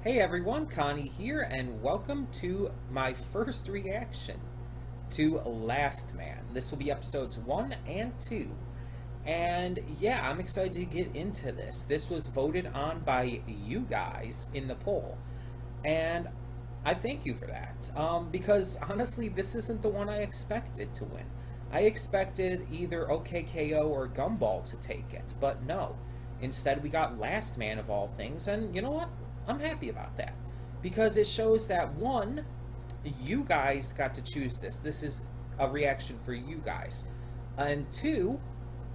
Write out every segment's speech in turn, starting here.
Hey everyone, Connie here, and welcome to my first reaction to Lastman. This will be episodes 1 and 2. And yeah, I'm excited to get into this. This was voted on by you guys in the poll. And I thank you for that. Because honestly, this isn't the one I expected to win. I expected either OKKO or Gumball to take it, but no. Instead, we got Last Man of all things, and you know what? I'm happy about that. Because it shows that, one, you guys got to choose this. This is a reaction for you guys. And two,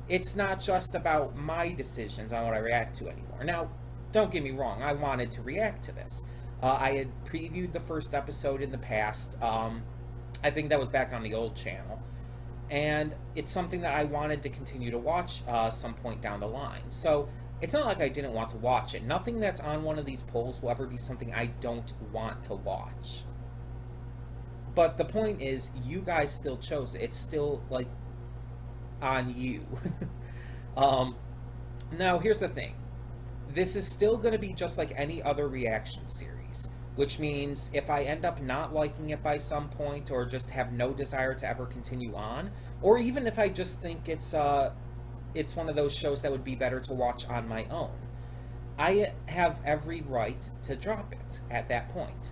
it's not just about my decisions on what I react to anymore. Now, don't get me wrong, I wanted to react to this. I had previewed the first episode in the past. I think that was back on the old channel. And it's something that I wanted to continue to watch some point down the line. So it's not like I didn't want to watch it. Nothing that's on one of these polls will ever be something I don't want to watch. But the point is, you guys still chose it. It's still, like, on you. Now, here's the thing. This is still going to be just like any other reaction series, which means if I end up not liking it by some point or just have no desire to ever continue on, or even if I just think it's one of those shows that would be better to watch on my own, I have every right to drop it at that point.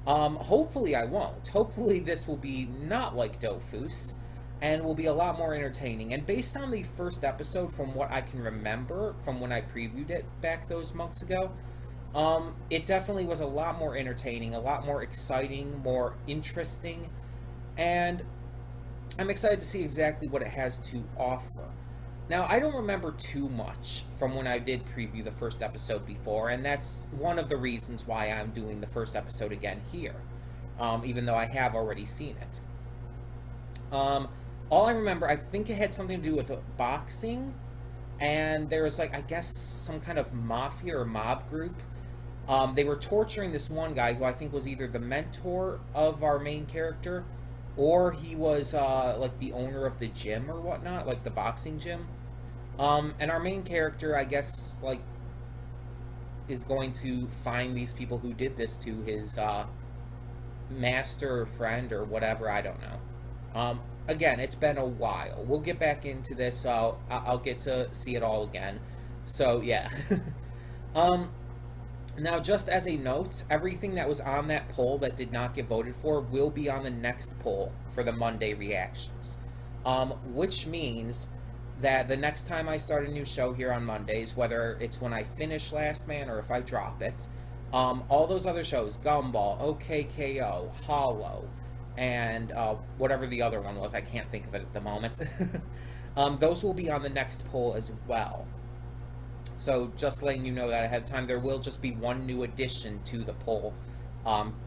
Hopefully I won't. Hopefully this will be not like Dofus, and will be a lot more entertaining. And based on the first episode, from what I can remember from when I previewed it back those months ago, it definitely was a lot more entertaining, a lot more exciting, more interesting, and I'm excited to see exactly what it has to offer. Now, I don't remember too much from when I did preview the first episode before, and that's one of the reasons why I'm doing the first episode again here, even though I have already seen it. All I remember, I think it had something to do with boxing, and there was, like, I guess some kind of mafia or mob group. They were torturing this one guy who I think was either the mentor of our main character, or he was, like, the owner of the gym or whatnot, like the boxing gym. And our main character, I guess, like, is going to find these people who did this to his, master or friend or whatever, I don't know. Again, it's been a while. We'll get back into this, so I'll get to see it all again. So, yeah. Now, just as a note, everything that was on that poll that did not get voted for will be on the next poll for the Monday reactions. Which means that the next time I start a new show here on Mondays, whether it's when I finish Last Man or if I drop it, all those other shows, Gumball, OKKO, Hollow, and whatever the other one was, I can't think of it at the moment, those will be on the next poll as well. So just letting you know that ahead of time, there will just be one new addition to the poll,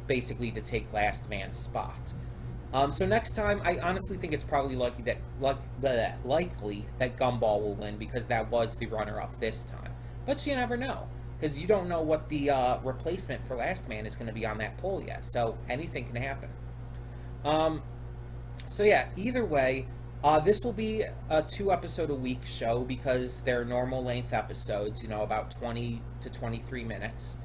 basically to take Last Man's spot. So next time, I honestly think it's probably likely that Gumball will win, because that was the runner-up this time. But you never know, because you don't know what the replacement for Last Man is going to be on that poll yet, so anything can happen. So yeah, either way, this will be a 2-episode-a-week show, because they're normal length episodes, you know, about 20 to 23 minutes.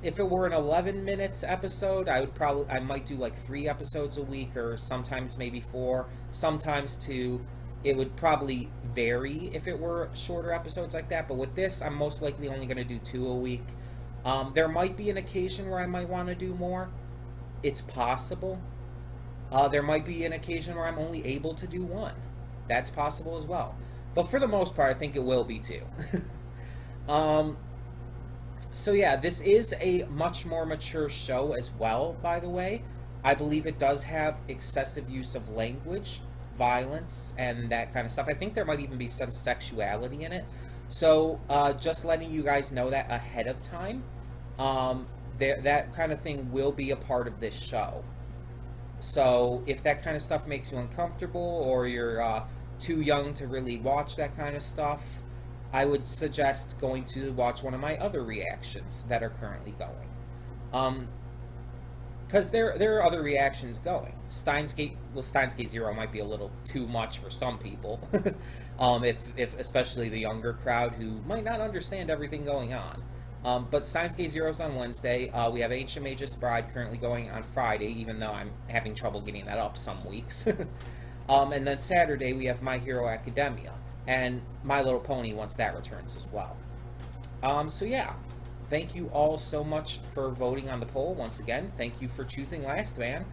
If it were an 11-minute episode, I might do like 3 episodes a week, or sometimes maybe 4, sometimes 2. It would probably vary if it were shorter episodes like that, but with this, I'm most likely only going to do 2 a week. There might be an occasion where I might want to do more. It's possible. There might be an occasion where I'm only able to do 1. That's possible as well. But for the most part, I think it will be 2. So yeah, this is a much more mature show as well, by the way. I believe it does have excessive use of language, violence, and that kind of stuff. I think there might even be some sexuality in it. So just letting you guys know that ahead of time. That kind of thing will be a part of this show. So if that kind of stuff makes you uncomfortable, or you're too young to really watch that kind of stuff, I would suggest going to watch one of my other reactions that are currently going. Because there are other reactions going. Steins Gate 0 might be a little too much for some people, if especially the younger crowd who might not understand everything going on. But Steins Gate Zero's on Wednesday. We have Ancient Mage's Bride currently going on Friday, even though I'm having trouble getting that up some weeks. And then Saturday we have My Hero Academia and My Little Pony once that returns as well. So yeah, thank you all so much for voting on the poll once again. Thank you for choosing Lastman,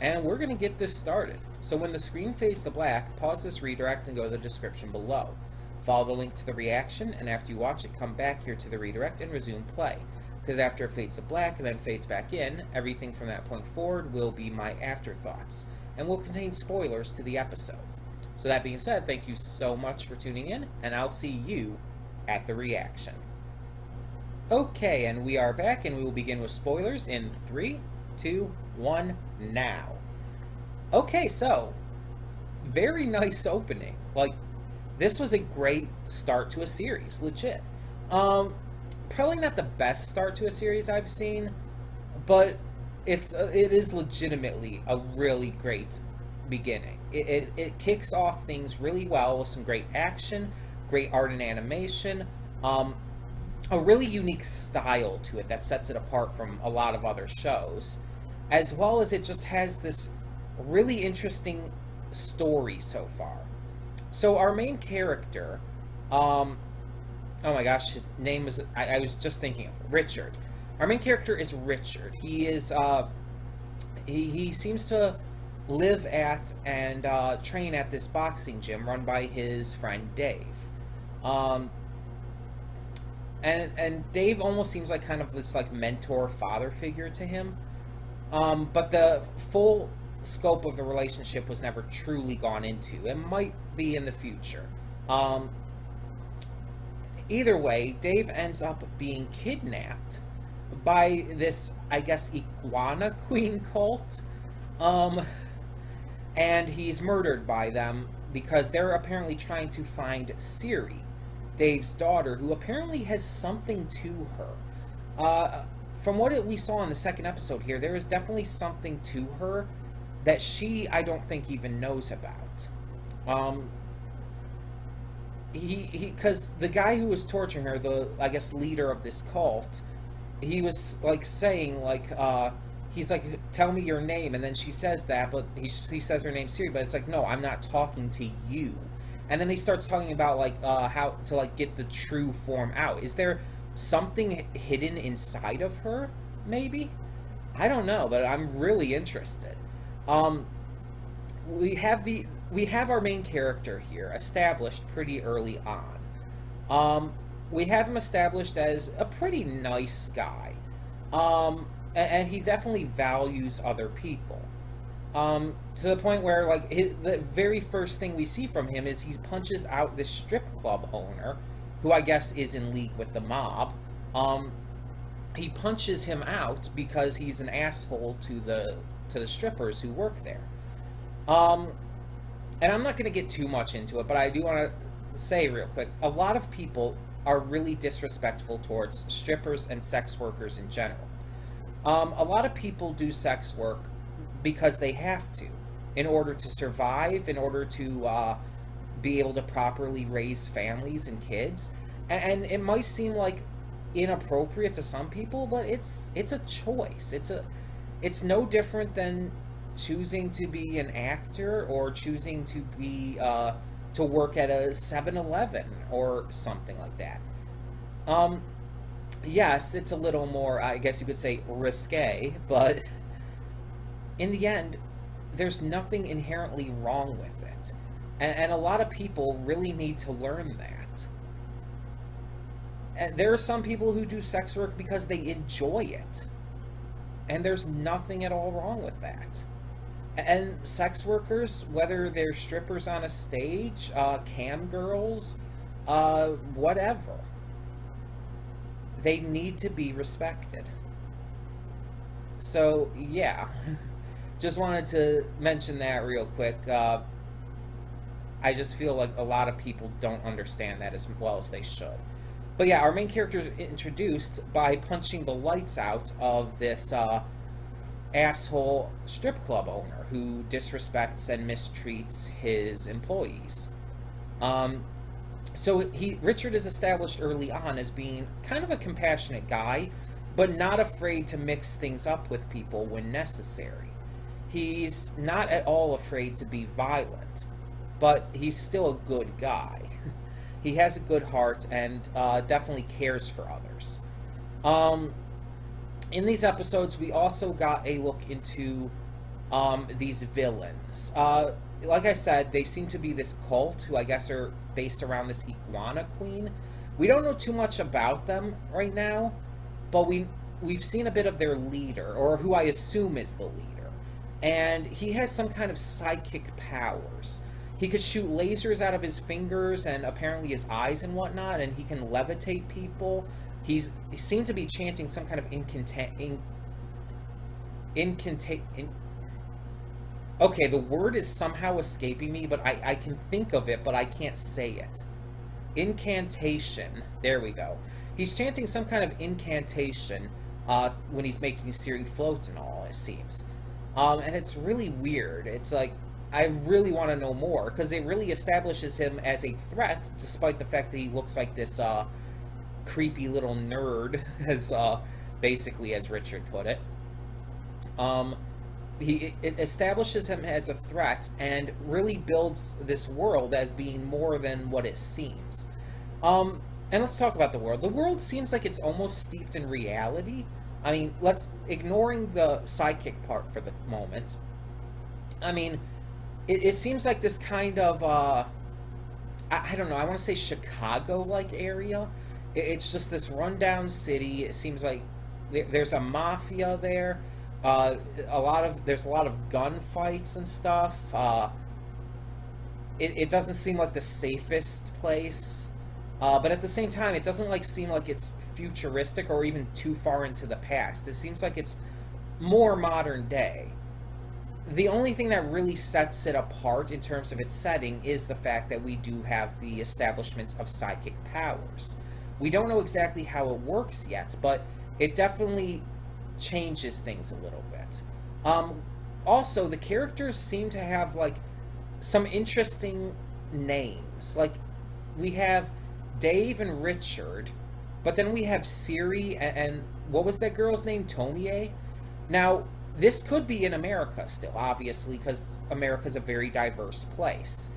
and we're going to get this started. So when the screen fades to black, pause this redirect and go to the description below. Follow the link to the reaction, and after you watch it, come back here to the redirect and resume play. Because after it fades to black and then fades back in, everything from that point forward will be my afterthoughts, and will contain spoilers to the episodes. So that being said, thank you so much for tuning in, and I'll see you at the reaction. Okay, and we are back, and we will begin with spoilers in 3, 2, 1, now. Okay, so, very nice opening. Like, this was a great start to a series, legit. Probably not the best start to a series I've seen, but it is legitimately a really great beginning. It kicks off things really well with some great action, great art and animation, a really unique style to it that sets it apart from a lot of other shows, as well as it just has this really interesting story so far. So our main character, oh my gosh, his name is, I was just thinking of Richard. Our main character is Richard. He is, he seems to live at and train at this boxing gym run by his friend Dave. And Dave almost seems like kind of this like mentor father figure to him. But the full scope of the relationship was never truly gone into. It might be in the future. Either way, Dave ends up being kidnapped by this, I guess, iguana queen cult. And he's murdered by them because they're apparently trying to find Siri, Dave's daughter, who apparently has something to her. From what we saw in the second episode here, there is definitely something to her that she, I don't think, even knows about. Because the guy who was torturing her, the, I guess, leader of this cult, he was, like, saying, like, he's like, tell me your name, and then she says that, but he says her name Siri, but it's like, no, I'm not talking to you. And then he starts talking about, like, how to, like, get the true form out. Is there something hidden inside of her, maybe? I don't know, but I'm really interested. We have our main character here established pretty early on. We have him established as a pretty nice guy. And he definitely values other people. To the point where, like, the very first thing we see from him is he punches out this strip club owner, who I guess is in league with the mob. He punches him out because he's an asshole to the strippers who work there. And I'm not going to get too much into it, but I do want to say real quick, a lot of people are really disrespectful towards strippers and sex workers in general. A lot of people do sex work because they have to, in order to survive, in order to be able to properly raise families and kids. And it might seem like inappropriate to some people, but it's a choice. It's no different than choosing to be an actor or choosing to be to work at a 7-Eleven or something like that. Yes, it's a little more, I guess you could say, risque, but in the end, there's nothing inherently wrong with it. And a lot of people really need to learn that. And there are some people who do sex work because they enjoy it. And there's nothing at all wrong with that. And sex workers, whether they're strippers on a stage, cam girls, whatever, they need to be respected. So, yeah. Just wanted to mention that real quick. I just feel like a lot of people don't understand that as well as they should. But yeah, our main character is introduced by punching the lights out of this asshole strip club owner who disrespects and mistreats his employees. So Richard is established early on as being kind of a compassionate guy, but not afraid to mix things up with people when necessary. He's not at all afraid to be violent, but he's still a good guy. He has a good heart and definitely cares for others. Um, in these episodes, we also got a look into these villains. Like I said, they seem to be this cult who I guess are based around this iguana queen. We don't know too much about them right now, but we've seen a bit of their leader, or who I assume is the leader, and he has some kind of psychic powers. He could shoot lasers out of his fingers and apparently his eyes and whatnot, and he can levitate people. He seemed to be chanting some kind of okay, the word is somehow escaping me, but I can think of it, but I can't say it. Incantation. There we go. He's chanting some kind of incantation when he's making Siri floats and all, it seems. And it's really weird. It's like, I really want to know more, because it really establishes him as a threat, despite the fact that he looks like this creepy little nerd, as basically as Richard put it. It establishes him as a threat and really builds this world as being more than what it seems. And let's talk about the world. The world seems like it's almost steeped in reality. I mean, ignoring the psychic part for the moment. I mean, it seems like this kind of, I don't know, I want to say Chicago-like area. It's just this rundown city. It seems like there's a mafia there. There's a lot of gunfights and stuff. It doesn't seem like the safest place, but at the same time, it doesn't seem like it's futuristic or even too far into the past. It seems like it's more modern day. The only thing that really sets it apart in terms of its setting is the fact that we do have the establishment of psychic powers. We don't know exactly how it works yet, but it definitely changes things a little bit. Also, the characters seem to have some interesting names. Like, we have Dave and Richard, but then we have Siri and what was that girl's name? Tomie? Now, this could be in America still, obviously, because America's a very diverse place.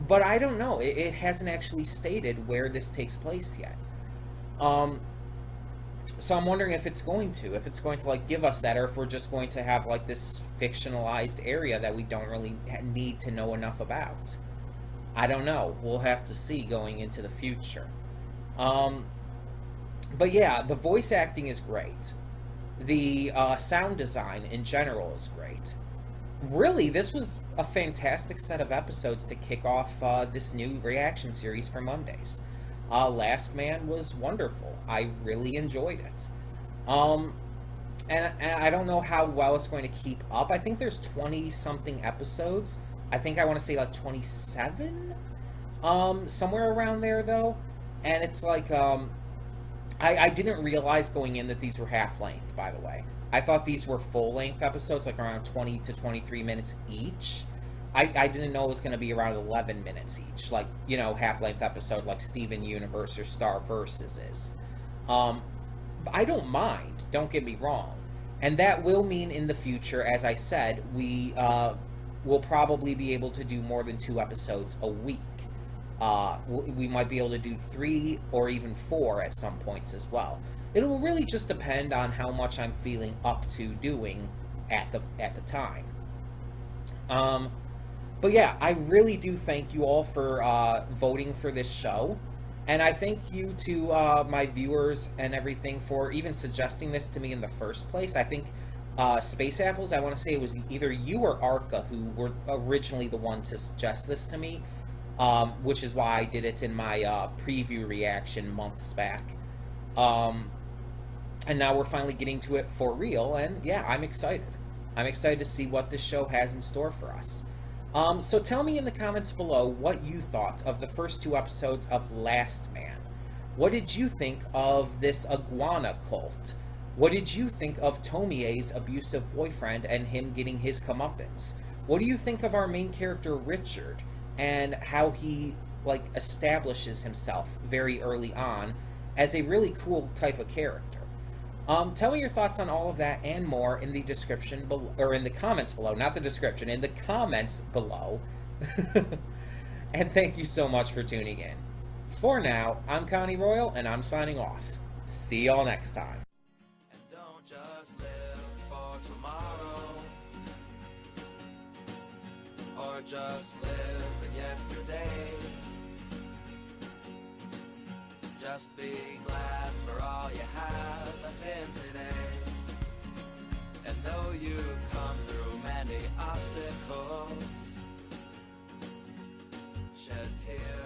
But I don't know. It hasn't actually stated where this takes place yet. So I'm wondering if it's going to give us that, or if we're just going to have this fictionalized area that we don't really need to know enough about. I don't know. We'll have to see going into the future. But yeah, the voice acting is great. The sound design in general is great. Really, this was a fantastic set of episodes to kick off this new reaction series for Mondays. Lastman was wonderful. I really enjoyed it. And I don't know how well it's going to keep up. I think there's 20-something episodes. I think I want to say 27? Somewhere around there, though. And it's I didn't realize going in that these were half-length, by the way. I thought these were full-length episodes, around 20 to 23 minutes each. I didn't know it was going to be around 11 minutes each, half-length episode like Steven Universe or Star Versus is. I don't mind, don't get me wrong. And that will mean in the future, as I said, we will probably be able to do more than 2 episodes a week. We might be able to do 3 or even 4 at some points as well. It will really just depend on how much I'm feeling up to doing at the time. But yeah, I really do thank you all for voting for this show. And I thank you to my viewers and everything for even suggesting this to me in the first place. I think Space Apples, I want to say it was either you or Arca who were originally the one to suggest this to me, which is why I did it in my preview reaction months back. And now we're finally getting to it for real, and yeah, I'm excited. I'm excited to see what this show has in store for us. So tell me in the comments below what you thought of the first 2 episodes of Lastman. What did you think of this iguana cult? What did you think of Tomie's abusive boyfriend and him getting his comeuppance? What do you think of our main character Richard and how he like establishes himself very early on as a really cool type of character. Tell me your thoughts on all of that and more in the description below, or in the comments below, not the description, in the comments below. And thank you so much for tuning in. For now, I'm Connie Royal, and I'm signing off. See y'all next time. And don't just live for tomorrow, or just live in yesterday. Just be glad for all you have that's in today. And though you've come through many obstacles, shed tears.